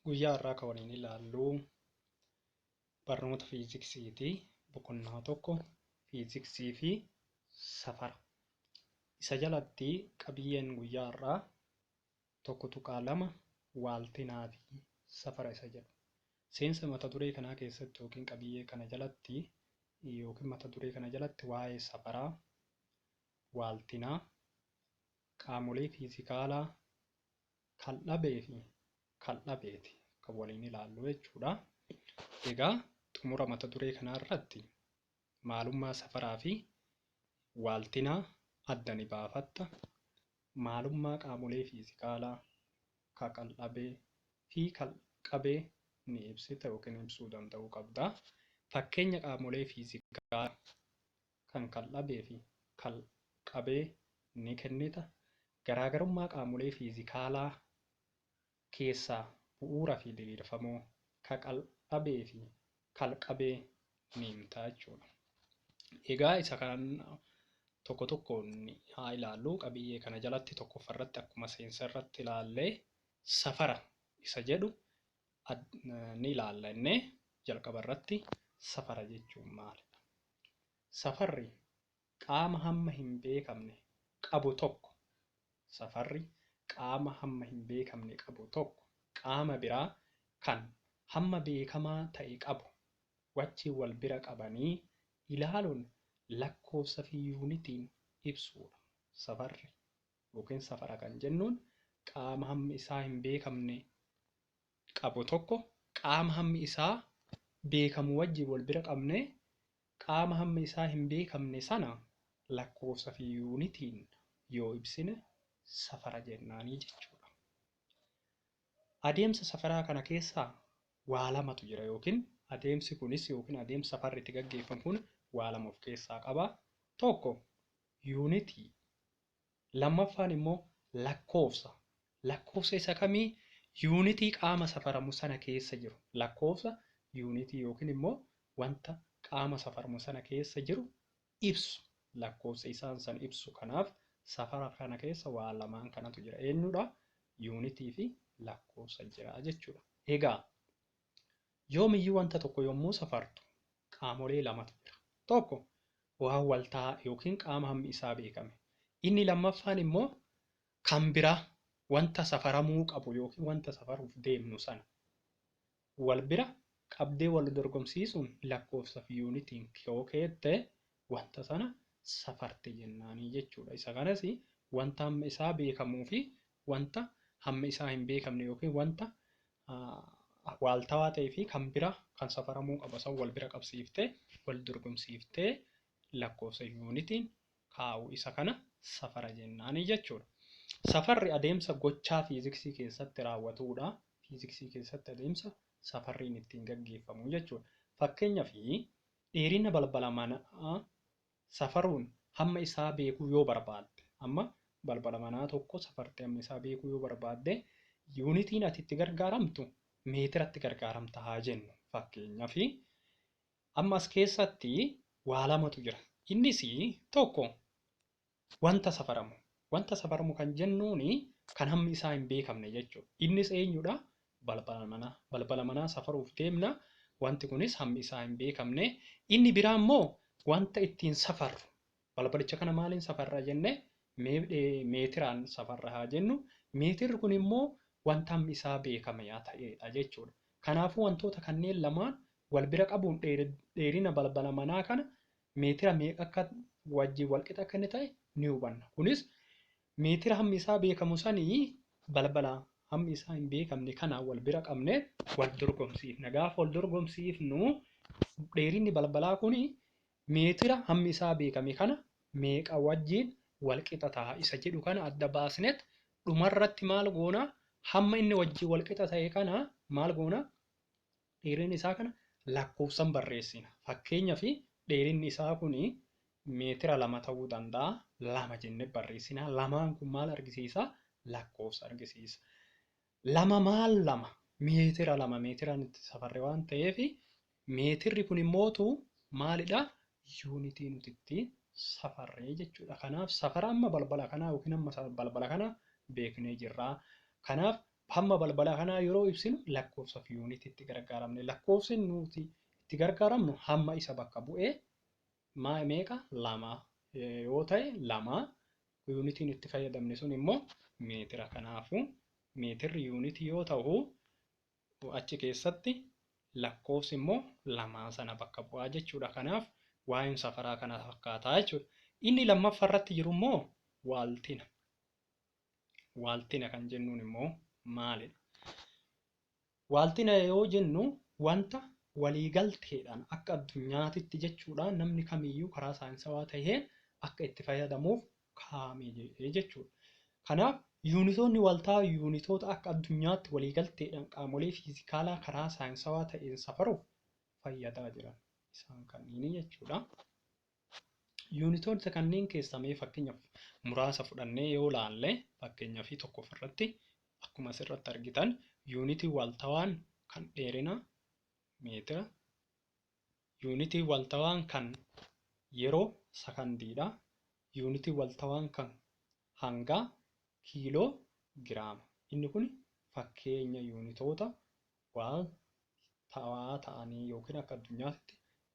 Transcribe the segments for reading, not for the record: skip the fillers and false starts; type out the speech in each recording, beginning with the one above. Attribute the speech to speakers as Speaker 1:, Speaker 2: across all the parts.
Speaker 1: Guyyaa har'aa kan waliin ilaallu barnoota fiiziksiiti. Boqonnaa tokko fiiziksii fi safara. Isa jalatti qabiyyeen guyyaa har'aa tokko tuqaa lama waaltinaa fi safara isa jedhu. Seensa mata duree kanaa keessatti yookiin qabiyyee kana jalatti yookiin mata duree kana jalatti waa'ee safaraa, waaltinaa, qaamolee fiizikaalaa, kaldhabee fi kaldhabeeti kan waliin ilaallu jechuudha. Egaa xumura mata duree kanaa irratti maalummaa safaraa fi waaltinaa adda ni baafatta. Maalummaa qaamolee fiizikaalaa ka kaldhabee fi kaldhabee ni ibsita yookiin ibsuu danda'uu qabda. Fakkeenya qaamolee fiizikaalaa kan kaldhabee fi kaldhabee ni kennita. Garaagarummaa qaamolee fiizikaalaa keessaa bu'uura fi diriirfamoo ka kaldhabee fi kaldhabee ni himta jechuudha. Egaa isa kan tokko tokkoon haa ilaallu. Qabiyyee kana jalatti tokkoffaarratti akkuma seensa irratti ilaallee safara isa jedhu ni ilaalla. Innee jalqaba irratti safara jechuun maalidha? Safarri qaama hamma hin beekamne qabu tokko. Safarri qaama hamma hin beekamne qabu tokko qaama biraa kan hamma beekamaa ta'e qabu wajjin wal bira qabanii ilaaluun lakkoofsa fi yuunitiin ibsuudha. Safarri yookiin safara kan jennuun qaama hammi isaa hin beekamne qabu tokko qaama hammi isaa beekamu wajjin wal bira qabnee qaama hammi isaa hin beekamne sana lakkoofsa fi yuunitiin yoo ibsine safara jennaanii jechuudha. Adeemsa safaraa kana keessaa waa lamatu jira yookiin adeemsi kunis yookiin adeemsa safarri itti gaggeeffamu kun waa lama of keessaa qaba. Tokko yuunitii, lammaffaan immoo lakkoofsa. Lakkoofsa isa kamii? Yuunitii qaama safaramu sana keessa jiru. Lakkoofsa yuunitii yookiin immoo wanta qaama safaramu sana keessa jiru ibsu. Lakkoofsa isaan san ibsu. Kanaaf safara kana keessa waa lamaan kanatu jira. Eenyudha? Yuunitii fi lakkoofsa jira jechuudha. Egaa yoomiyyuu wanta tokko yommuu safartu qaamolee lamatu jira. Tokko waan waltaa yookiin qaama hammi isaa beekame. Inni lammaffaan immoo kan biraa wanta safaramuu qabu yookiin wanta safaruuf deemnu sana wal bira qabdee wal dorgomsiisuun lakkoofsa fi yuunitiin yoo keette wanta sana safarte jennaanii jechuudha. Isa kanas wanta hamma isaa beekamuu fi wanta hamma isaa hin beekamne yookiin wanta waaltawaa ta'ee fi kan bira kan safaramuu qabu san wal bira qabsiiftee wal dorgomsiiftee lakkoofsa yuunitiin kaa'u. Isa kana safara jennaanii jechuudha. Safarri adeemsa gochaa fiiziksii keessatti raawwatudha. Fiiziksii keessatti adeemsa safarriin ittiin gaggeeffamu jechuudha. Fakkeenyaaf dheerina balbala manaa safaruun hamma isaa beekuu yoo barbaadde, amma balbala manaa tokko safartee hamma isaa beekuu yoo barbaadde yuunitiin ati itti gargaaramtu meetiratti gargaaramta haa jennu. Fakkeenyaaf ammas keessatti waa lamatu jira. Innis tokko wanta safaramu. Wanta safaramu kan jennuun kan hammi isaa hin beekamne jechuudha. Innis eenyudha? Balbala manaa. Balbala manaa safaruuf deemna. Wanti kunis hammi isaa hin beekamne. Inni biraa immoo wanta ittiin safarru. Balbalicha kana maaliin safarra jenne? Meetiraan safarra haa jennu. Meetirri kun immoo wanta hammi isaa beekame ta'edha jechuudha. Kanaafuu wantoota kanneen lamaan wal bira qabuun dheerina balbala manaa kana meetira meeqa akka wajjin wal qixa akka inni ta'e ni hubanna. Kunis meetira hammi isaa beekamu sanii balbala hammi isaa hin beekamne kana wal bira qabnee wal dorgomsiifna. Gaafa wal dorgomsiifnu dheerinni balbalaa kun meetira hammi isaa beekame kana meeqa wajjin wal qixa ta'a isa jedhu kana adda baasnet dhumarratti maal goona? Hamma inni wajjin wal qixa ta'e kana maal goona? Dheerinni isaa kana lakkoofsan barreessina. Fakkeenyaaf dheerinni isaa kun meetira 2 ta'uu danda'a. 2 jennee barreessina. Lamaan kun maal argisiisa? Lakkoofsa argisiisa. 2 maal 2? Meetira 2 meetiraan itti safarre waan ta'eef meetirri kun immoo maalidha? Yuunitii nuti ittiin safarree jechuudha. Kanaaf safara amma balbala kanaa yookiin amma balbala kana beeknee jirra. Kanaaf hamma balbala kanaa yeroo ibsinu lakkoofsa fi yuunitii itti gargaaramne. Lakkoofsi nuti itti gargaaramnu hamma isa bakka bu'ee meeqa? Lama yoo ta'e lama. Yuunitiin itti fayyadamne sun immoo meetira. Kanaafuu meetirri yuunitii yoo ta'u achi keessatti lakkoofsi immoo lamaa sana bakka bu'aa jechuudha. Kanaaf waa'een safaraa kana fakkaataa jechuudha. Inni lammaffaa irratti jiru immoo waaltina. Waaltina kan jennuun immoo maalidha? Waaltina yoo jennu wanta waliigalteedhaan akka addunyaatitti jechuudha namni kamiyyuu karaa saayinsawaa ta'een akka itti fayyadamuuf kaa'ame jechuudha. Kanaaf yuunitoonni waltaa yuunitoota akka addunyaatti waliigalteedhaan qaamolee fiizikaalaa karaa saayinsawaa ta'een safaruuf fayyadaa jiran isaan kanneen jechuudha. Yuunitoota kanneen keessaa mee fakkeenyaaf muraasa fudhannee yoo ilaalle fakkeenyaaf tokko ofirratti akkuma asirratti argitan yuunitii waltawaan kan dheerina meetira, yuunitii waltawaan kan yeroo sakandiidha, yuunitii waltawaan kan hanga kiiloo giraama. Inni kun fakkeenya yuunitoota waltawaa ta'anii yookiin akka addunyaatti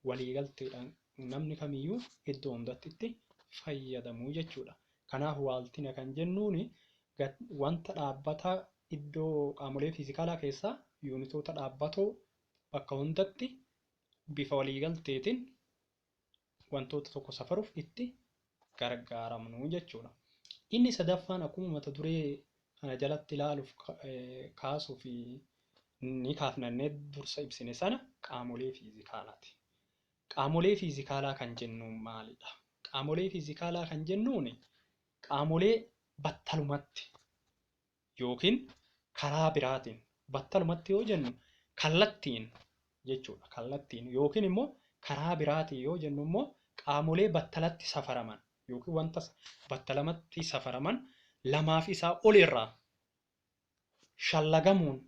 Speaker 1: waliigalteedhaan namni kamiyyuu iddoo hundatti itti fayyadamuu jechuudha. Kanaaf waaltina kan jennuun wanta dhaabbata iddoo qaamolee fiizikaalaa keessaa yuunitoota dhaabbatoo bakka hundatti bifa waliigalteetiin wantoota tokko safaruuf itti gargaaramnu jechuudha. Inni sadaffaan akkuma mata duree kana jalatti ilaaluuf kaasuuf ni kaafnannee dursa ibsine sana qaamolee fiizikaalaati. Qaamolee fiizikaalaa kan jennuun maalidha? Qaamolee fiizikaalaa kan jennuun qaamolee battalumatti yookiin karaa biraatiin battalumatti yoo jennu kallattiin jechuudha. Kallattiin yookiin immoo karaa biraatiin yoo jennu immoo qaamolee battalatti safaraman yookiin wanta battalumatti safaraman lamaaf isaa olirraa shallagamuun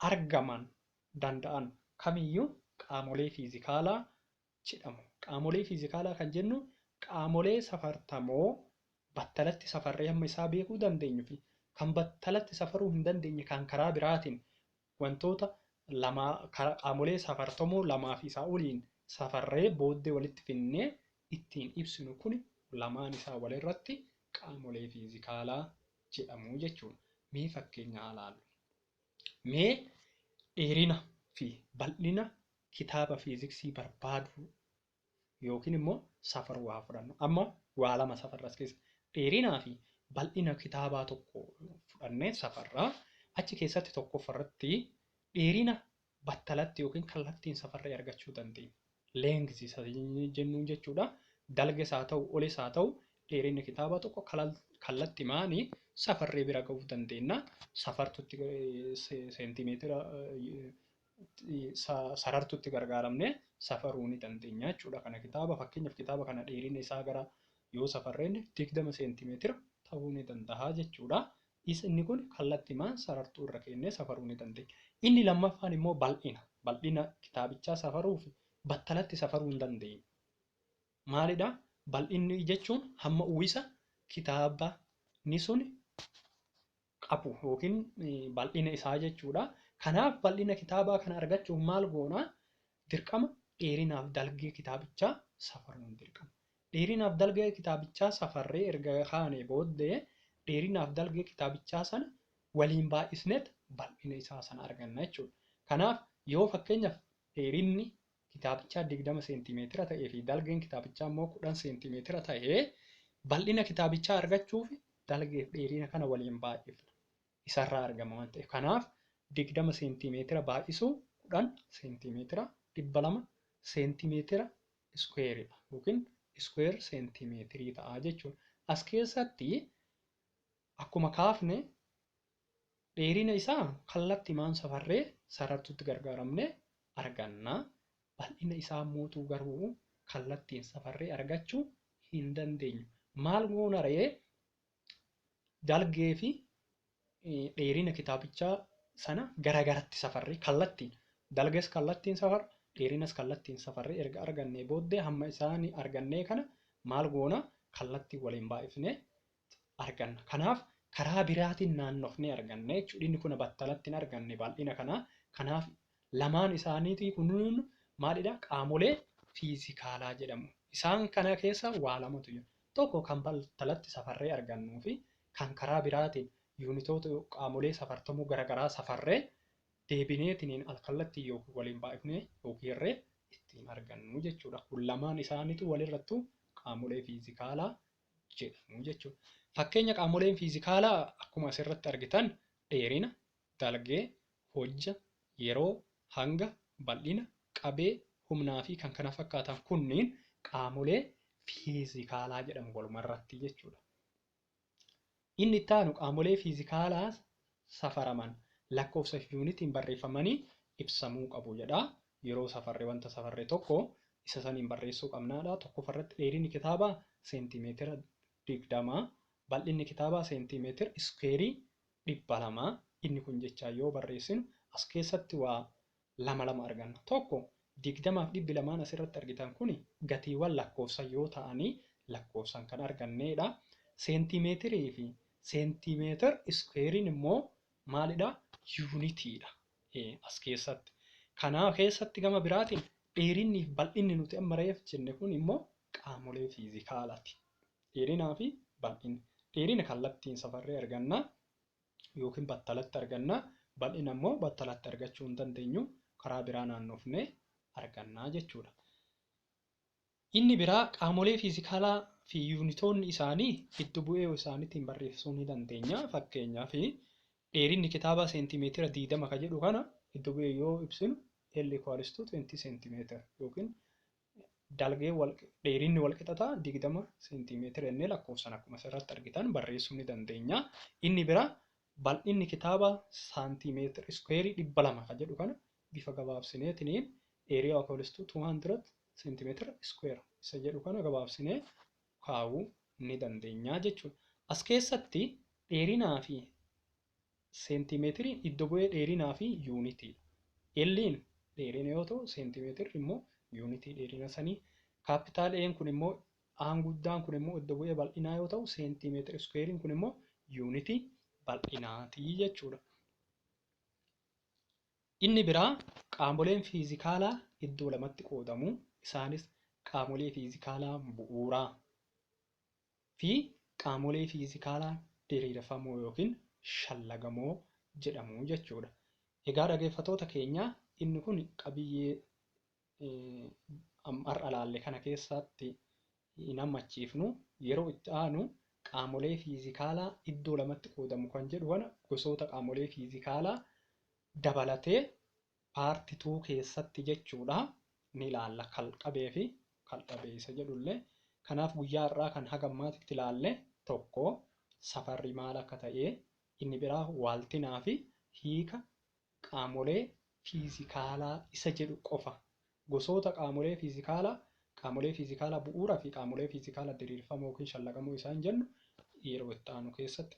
Speaker 1: argaman danda'an kamiyyuu qaamolee fiizikaalaa jedhamu. Qaamolee fiizikaalaa kan jennu qaamolee safartamoo battalatti safarree hamma isaa beekuu dandeenyu fi kan battalatti safaruu hin dandeenye kan karaa biraatiin wantoota qaamolee safartamoo lamaaf isaa oliin safarree booddee walitti finnee ittiin ibsinu kun lamaan isaa walirratti qaamolee fiizikaalaa jedhamu jechuudha. Mee fakkeenya ilaallu. Mee dheerina fi bal'ina kitaaba fiiziksii barbaadu yookiin immoo safaruu haa fudhannu. Amma waa lama safarras keessa dheerinaa fi bal'ina kitaabaa tokko fudhannee safarraa achi keessatti tokkoffarratti dheerina battalatti yookiin kallattiin safarree argachuu dandeenya. Leengizii isa jennuun jechuudha. Dalges haa ta'u oles haa ta'u dheerinni kitaaba tokko kallatti maanii safarree bira ga'uu dandeenya. Safartutti seentimeetira sarartutti gargaaramne safaruu ni dandeenya jechuudha. Kana kitaaba fakkeenyaaf kitaaba kana dheerina isaa gara yoo safarreen 20 seentimeetira ta'uu ni danda'a jechuudha. Inni kun kallattii maan sarartuu irra kennee safaruu ni dandeenya. Inni lammaffaan immoo bal'ina. Bal'ina kitaabichaa safaruuf battalatti safaruu hin dandeenyu. Maalidha? Bal'inni jechuun hamma uwwisa kitaabni sun qabu yookiin bal'ina isaa jechuudha. Kanaaf bal'ina kitaabaa kana argachuuf maal goona? Dirqama dheerinaaf dalgee kitaabichaa safaruun dirqama. Dheerinaaf dalgee kitaabichaa safarree erga kaanee booddee dheerinaaf dalgee kitaabichaa sana waliin baay'isneet bal'ina isaa sana arganna jechuudha. Kanaaf yoo fakkeenyaaf dheerinni kitaabichaa 20 seentimeetira ta'ee fi dalgeen kitaabichaa immoo 10 seentimeetira ta'ee bal'ina kitaabichaa argachuuf dalgee fi dheerina kana waliin baay'ifna. Isarraa argama waan ta'eef. Kanaaf 20 seentimeetira baay'isuu 10 seentimeetira 200 seentimeetira iskuweeridha yookiin iskuweer seentimeetirii ta'a jechuudha. As keessatti akkuma kaafne dheerina isaa kallattii maan safarree sarartutti gargaaramne arganna. Bal'ina isaa mootuu garuu kallattiin safarree argachuu hin dandeenyu. Maal goona ree? Dalgee fi dheerina kitaabichaa sana garagaratti safarree kallattiin dalgees kallattiin safarra dheerinas kallattiin safarree erga argannee booddee hamma isaan argannee kana maal goona? Kallattii waliin baay'ifnee arganna. Kanaaf karaa biraatiin naannofnee arganna jechuudha. Inni kun battalatti hin arganne bal'ina kana. Kanaaf lamaan isaaniitii kunuun maalidha? Qaamolee fiizikaalaa jedhamu. Isaan kana keessa waa lamatu jira. Tokko kan battalatti safarree argannuu fi kan karaa biraatiin yuunitoota qaamolee safartamuu garaagaraa safarree deebineetiin alkallattii yookiin waliin baay'ifnee yookiin irree ittiin argannu jechuudha. Kun lamaan isaaniitu walirrattu qaamolee fiizikaalaa jedhamu jechuudha. Fakkeenya qaamoleen fiizikaalaa akkuma asirratti argitan dheerina, dalgee, hojja, yeroo, hanga, bal'ina, qabee, humnaa fi kan kana fakkaatan kunniin qaamolee fiizikaalaa jedhamu walumarratti jechuudha. Inni itti aanu qaamolee fiizikaalaa safaraman lakkoofsa yuunitiin barreeffamanii ibsamuu qabu jedha. Yeroo safarree wanta safarree tokko isa saniin barreessuu qabnaadha. Tokkoffarratti dheerinni kitaabaa seentimeetira 20, bal'inni kitaabaa seentimeetira iskeerii 200. Inni kun jechaa yoo barreessinu as keessatti waa lama arganna. Tokko 20 fi 200 asirratti argitan kun gatiiwwan lakkoofsa yoo ta'anii lakkoofsan kan arganneedha. Seentimeetirii fi seentimeetira iskeeriin immoo maalidha? Yuunitiidha as keessatti. Kanaa keessatti gama biraatiin dheerinni fi bal'inni nuti amma reef jenne kun immoo qaamolee fiizikaalaati. Dheerinaa fi bal'inni. Dheerina kallattiin safarree arganna yookiin battalatti arganna. Bal'ina immoo battalatti argachuu hin dandeenyu karaa biraa naannofnee argannaa jechuudha. Inni biraa qaamolee fiizikaalaa fi yuunitoonni isaanii iddo bu'ee isaaniitiin barreessuu ni dandeenya. Fakkeenyaaf dheerinni kitaabaa seentimeetira 20 kan jedhu kana iddo bu'ee yoo ibsinu L equals to 20 centimeter yookiin dalgee dheerinni wal qixataa 20 centimeter jennee lakkoofsan akkuma asirratti argitan barreessuu ni dandeenya. Inni biraa bal'inni kitaabaa saantimeetira iskeerii 200 kan jedhu kana bifa gabaabsineetiin area equals to 200 centimeter square isa jedhu kana gabaabsinee kaa'uu ni dandeenya jechuudha. As keessatti dheerinaa fi seentimeetiriin iddo bu'ee dheerinaa fi yuunitii. Elliin dheerina yoo ta'u seentimeetirri immoo yuunitii dheerina sanii. Kaapitaal E'n kun immoo aan guddaan kun immoo iddo bu'ee bal'inaa yoo ta'u seentimeetira iskeeriin kun immoo yuunitii bal'inaatii jechuudha. Inni biraa qaamoleen fiizikaalaa iddoo lamatti qoodamu. Isaanis qaamolee fiizikaalaa bu'uuraa fi qaamolee fiizikaalaa diriirfamoo yookiin shallagamoo jedhamu jechuudha. Egaa dhaggeeffattoota keenya inni kun qabiyyee har'a ilaalle kana keessatti hin hammachiifnu. Yeroo itti aanu qaamolee fiizikaalaa iddoo lamatti qoodamu kan jedhu kana gosoota qaamolee fiizikaalaa dabalatee paartii 2 keessatti jechuudha ni ilaalla. Kalqabee fi kaldhabee isa jedhullee. Kanaaf guyyaa har'aa kan haga ammaatitti ilaalle tokko safarri maal akka ta'e, inni biraa waaltinaa fi hiika qaamolee fiizikaalaa isa jedhu qofa. Gosoota qaamolee fiizikaalaa bu'uuraa fi qaamolee fiizikaalaa diriirfamoo yookiin shallagamoo isaan jennu yeroo itti aanu keessatti